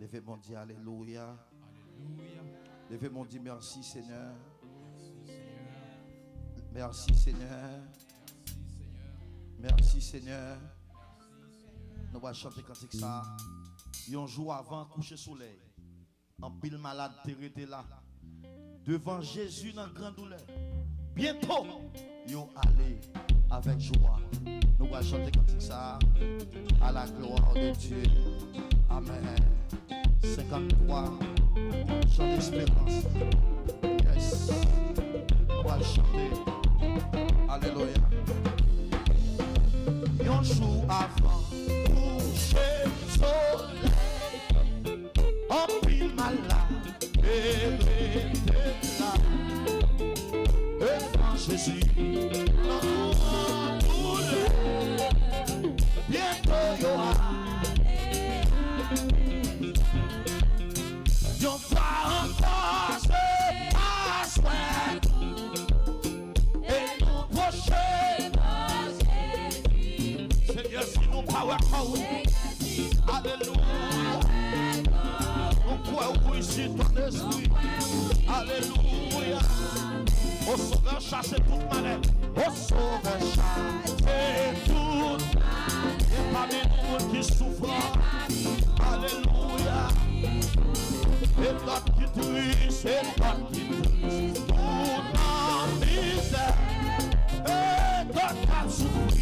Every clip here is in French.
Levez-moi dire Alléluia. Levez-moi dire merci Seigneur. Merci Seigneur. Merci Seigneur. Nous allons chanter cantique ça. Un jour avant coucher soleil. En pile malade t'es là. Devant Jésus dans grande douleur. Bientôt, yo allez avec joie. Nous allons chanter cantique ça. À la gloire de Dieu. Amen. 53. Chant d'espérance. Yes. On va chanter. Alléluia. Un jour avant coucher soleil, en pile malade et là devant Jésus dans douleur. Bientôt yo va encore se passer et nous prochains. Seigneur, si nous power alléluia. Nous pouvons ici ton esprit. Alléluia. Au sauveur chasser toute maladie. Au sauveur chasser toute maladie. Et parmi nous qui souffrent. Alléluia. Et d'autres qui triste, et d'autres qui triste. Tout en misère. Et d'autres qui souffrent.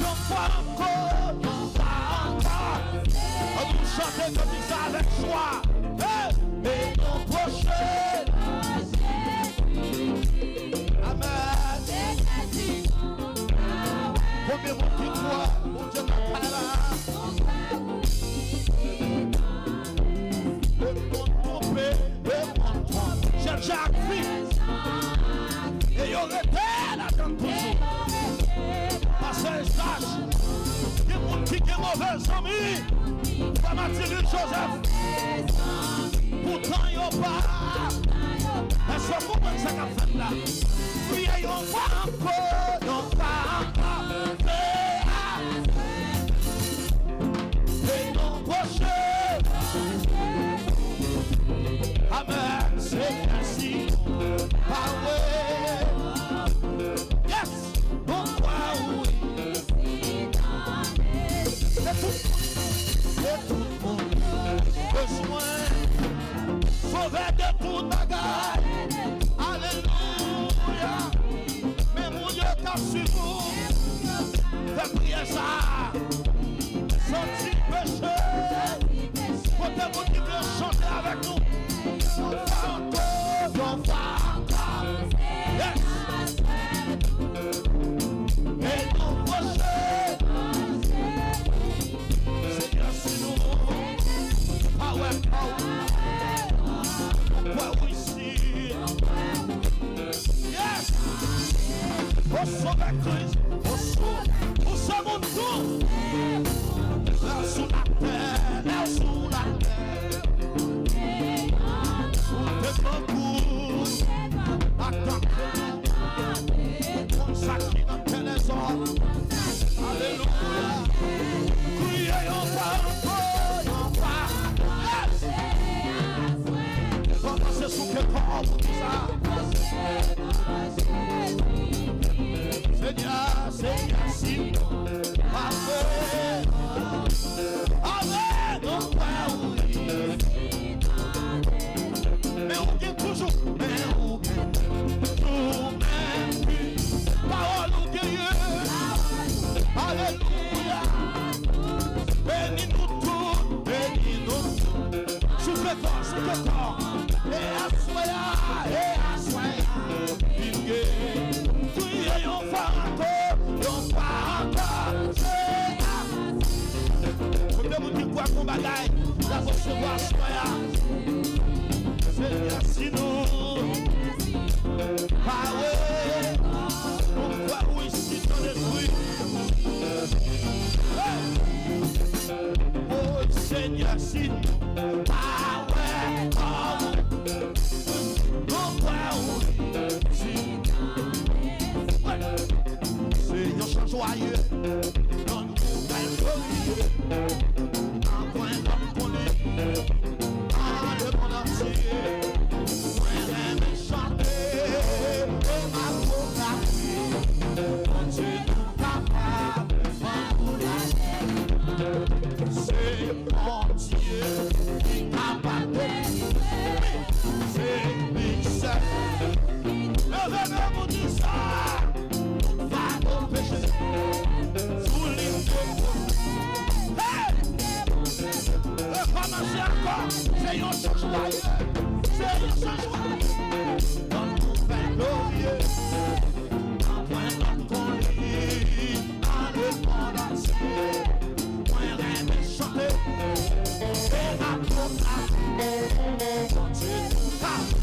Non pas encore, non pas encore. On nous chante comme ça avec joie. Mais non prochain. Amen. Combien de qui croient, mon Dieu n'a pas là. J'ai déjà appris. Et il y aurait tel à temps toujours. Parce que je sache, il y a mon petit qui est mauvais ami. Pas Mathilde Joseph. Pourtant, il n'y a pas. Est-ce que vous comprenez ça qu'a fait là? Oui, il n'y a pas encore. Il n'y a pas encore. Et non prochain. Amen. C'est ainsi. Yes. Pourquoi oui. C'est tout mon besoin. Sauvé de toute bagarre. Alléluia. Mais mon Dieu t'a su vous. Fais prier ça. Sorti péché. Côté vous qui veut chanter avec nous. Non pas. Yes. Et non prochain. Seigneur, c'est nous. Power. Pourquoi ici? Yes. Au sauver Christ. Au sauver tout. Là sous la terre. Là sous la terre. Sous beaucoup. Attends. Comme ça qui n'a les hommes. Alléluia. Criez en bas. Commencez sous quel corps vous dit ça. Seigneur, si. Amen. Amen. Non, oui. Mais on gagne toujours. Mais on gagne tout même plus. Parole ou guerrier. Alléluia. Bénis-nous tous. Bénis-nous tous. Sous le corps. Et à soya. Priez, on va encore. Vous dites quoi qu'on bagaille. La recevoir soya. Seigneur, si nous. Ah ouais. Pourquoi oui, si ton esprit. Oh Seigneur, si nous. Ah ouais. Pourquoi oui. Si. Seigneur, chante joyeux. Non, nous allons. c'est un changement. C'est un changement. Dans le fait glorieux. Après notre colline, à l'épandance. Moi, rêve et chanter. Et à ton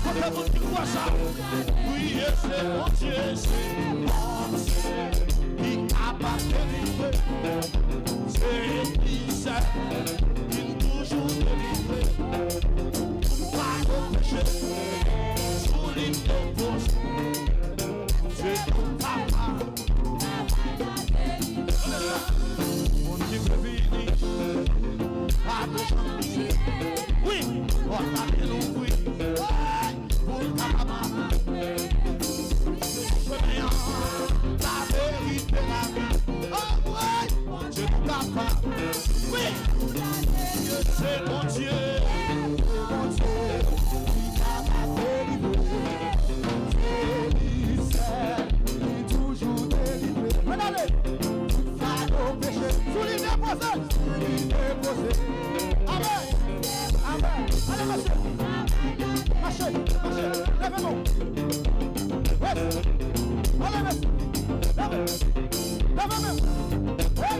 quand le monde qui voit ça, oui, c'est mon Dieu, c'est mon Dieu, qui n'a pas délivré, c'est l'Israël, qui toujours délivré, pas de péché, sous l'île de Bose, c'est tout capable. Mon Dieu béni, pas de chance, oui, on a bien oui. La vérité, la vie. Oh ouais, Dieu est capable. Oui, c'est mon Dieu. Mon Dieu, qui n'a pas délivré. C'est qui toujours délivré. Regardez, tout ça nos péchés. Sous l'île déposée. Sous l'île déposée. Amen. Amen. Allez, marchez. Marchez, marchez. Lèvez-vous. Allez, vas-y. Lève-moi. Hey.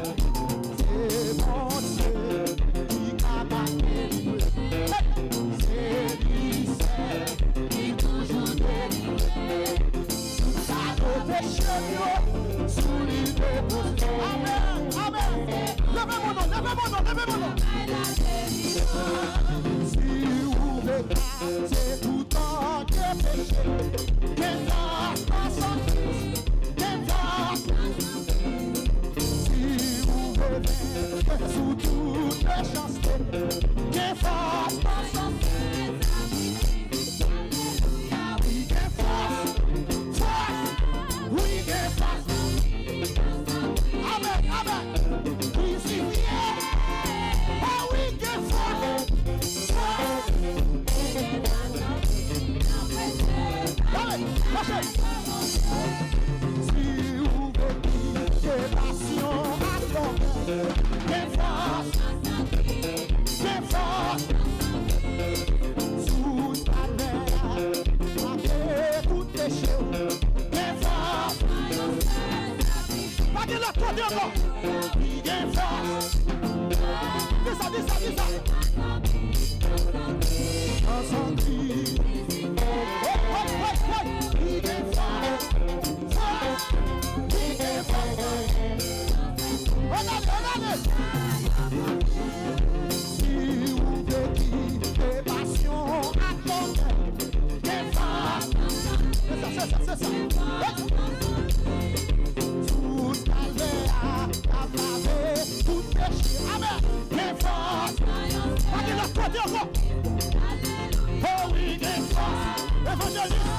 C'est mon Dieu qui a battu. C'est l'Israël qui toujours délivré. Ça nos péchés sous l'île déposée. Amen, amen. Lève-moi non, lève-moi non, lève-moi non. Si vous voulez, c'est tout en péché. Quel force dans son fils, quel force. Si vous voulez, sous toutes les chances, quel force dans son fils. Oui, quel force, force, oui, quel force. Amen, amen. Crucifié, oh oui, quel force, force. Allez, marchez. Si vous voulez des passions à ton quelle force, quelle force. Sous ta mère, avec tout péché, quelle force. Pas de la côté encore. Quelle force. Dis ça, dis ça, dis ça. Incendie. Si vous voulez des passions à ton des forces. C'est ça. Tout calvaire, laver, tout péché. Amen. Des forces. Pas de la côté encore. Oh oui, des forces. Évangéliste.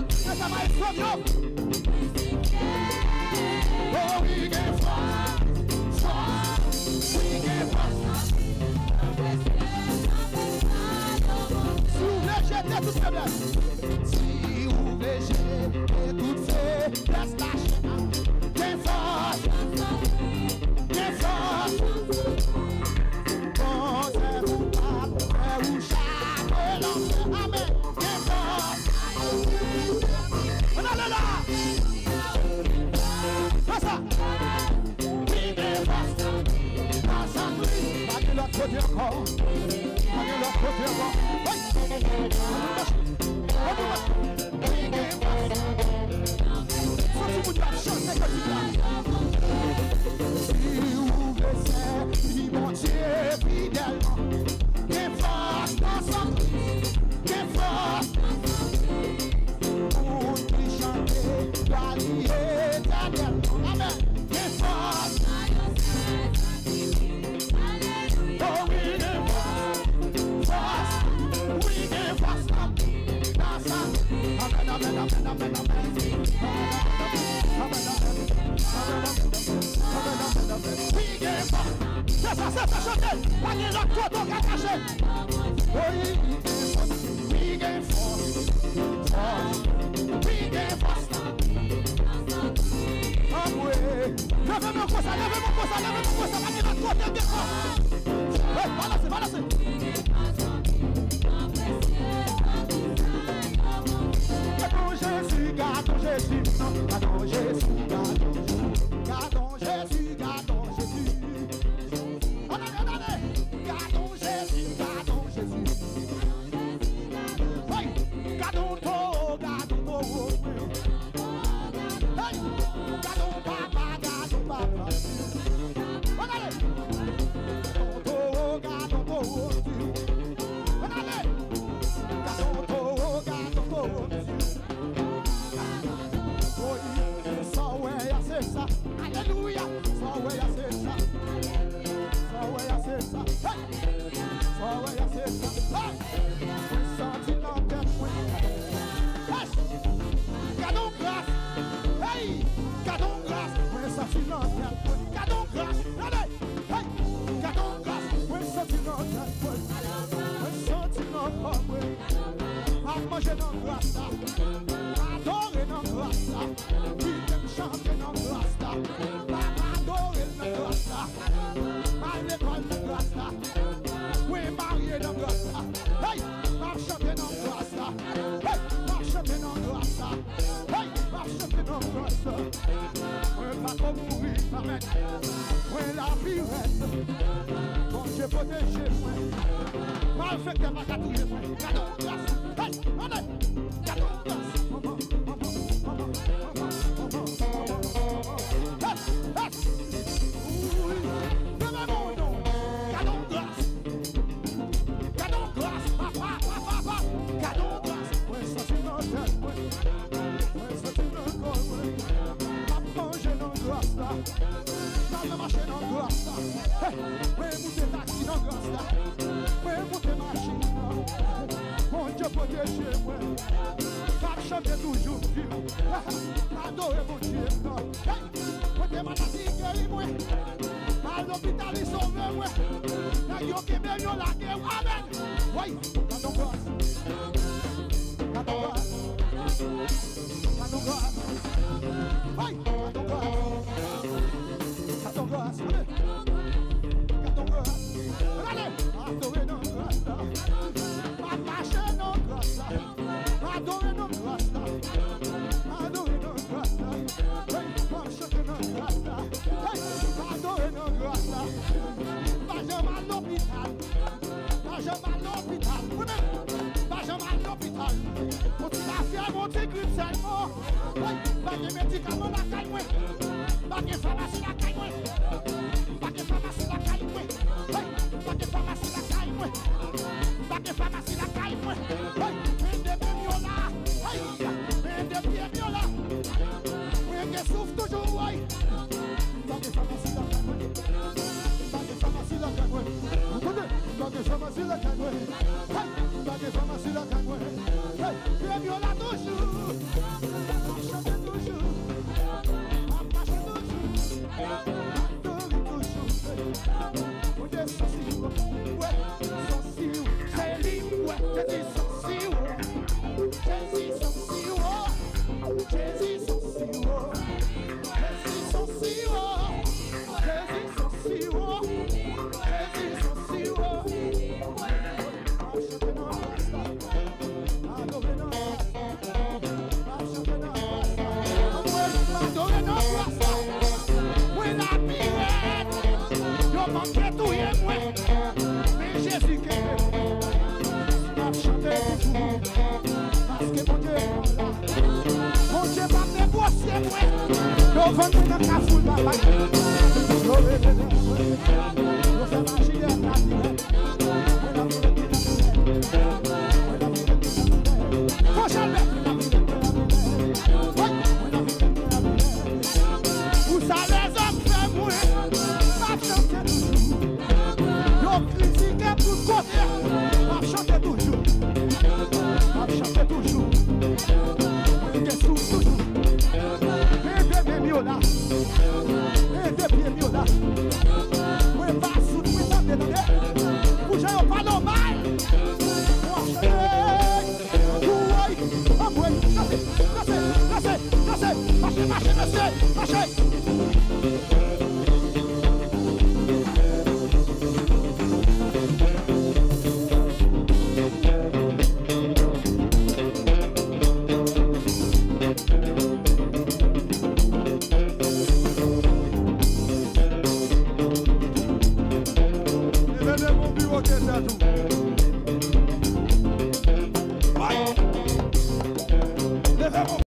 C'est ça, maestro. Oh, we get far, we get far. Si vous voulez jeter toute faiblesse, si vous voulez jeter toute faiblesse, lâchez. Get far, get far. Pensez-vous pas, pensez-vous jamais l'enfer. Amen. Get far. On a là. Passa! We get fast! Passa! Pas de l'autre côté encore! Pas de l'autre côté encore! We get fast! Faut que vous doivent chanter comme ça! Si vous laissez, si mon Dieu fidèlement, get fast dans son Christ! Get fast! Pour qui chanter, doit lier éternellement! Amen! Get fast! Oh, we get fast! Fast! We get fast! Amen, amen, amen, amen, amen! We get fast! C'est ça, chantez! Pas de l'autre côté, on va cacher! We get fast! We get fast! We get fast! Levez-moi comme ça, levez-moi comme ça, levez-moi comme ça, pas de côté de quoi. Balancez, balancez. Gardons Jésus, gardons Jésus, gardons Jésus, gardons Jésus, gardons Jésus. Allez, gardons Jésus, gardons Jésus. Oui, gardons tout, gardons tout. Hey, gardons papa, gardons papa. Allez, gardons tout, allez, gardons tout, gardons tout. Alléluia, so way I say ça. So way I say ça. Hey, so way I say ça. Hey, sorti dans tête moi. Hey, cadeau grâce. Hey, cadeau grâce. Moi sorti dans tête moi. Cadeau grâce. Allez, hey, cadeau grâce. Moi sorti dans tête moi. Moi sorti dans corps moi. A manger dans grâce là. Adorer dans grâce là. Chanter dans grâce là, papa adorer dans grâce là, à l'école dans grâce là, oui marié dans grâce là, hey, m'a chanter dans grâce là, hey, m'a chanter dans grâce là, hey, m'a chanter dans grâce là, oui pas comme mourir, amen, oui la vie reste, bon Dieu protégé moi, mal fait que ma catouille moi, cadeau grâce, hey, allez, cadeau grâce, toujours Dieu, adorez mon Dieu. Hey, côté maladie guéri moi, à l'hôpital ils sauvent moi, la yo qui me yo la guerre, amen. Oui, cadeau grâce, cadeau grâce, cadeau grâce, oui, cadeau grâce, cadeau grâce, cadeau grâce, allez, adorez nos grâces là, marcher nos grâces là. Adorez nos grâces là, adorez nos grâces là, hey, chanter nos grâces là, hey, adorez nos grâces là, pas jamais à l'hôpital, pas jamais à l'hôpital, vous-même, pas jamais à l'hôpital, pour tout la faire mon petit grippe seulement, hey, pas de médicaments la caille, pas de pharmacie la caille, pas de pharmacie la caille, hey, pas de pharmacie la caille, pas de pharmacie la caille, hey. Souffle toujours, ouais. Pas de pharmacie la canne, pas de pharmacie la canne, attendez, pas de pharmacie la canne, hey, pas de pharmacie la canne, hey, bien mieux là toujours, marcher toujours, marcher toujours, adore toujours, on est sensible, ouais, sensible, c'est libre, ouais, Jésus sensible, Jésus sensible, Jésus sensible. Marchez.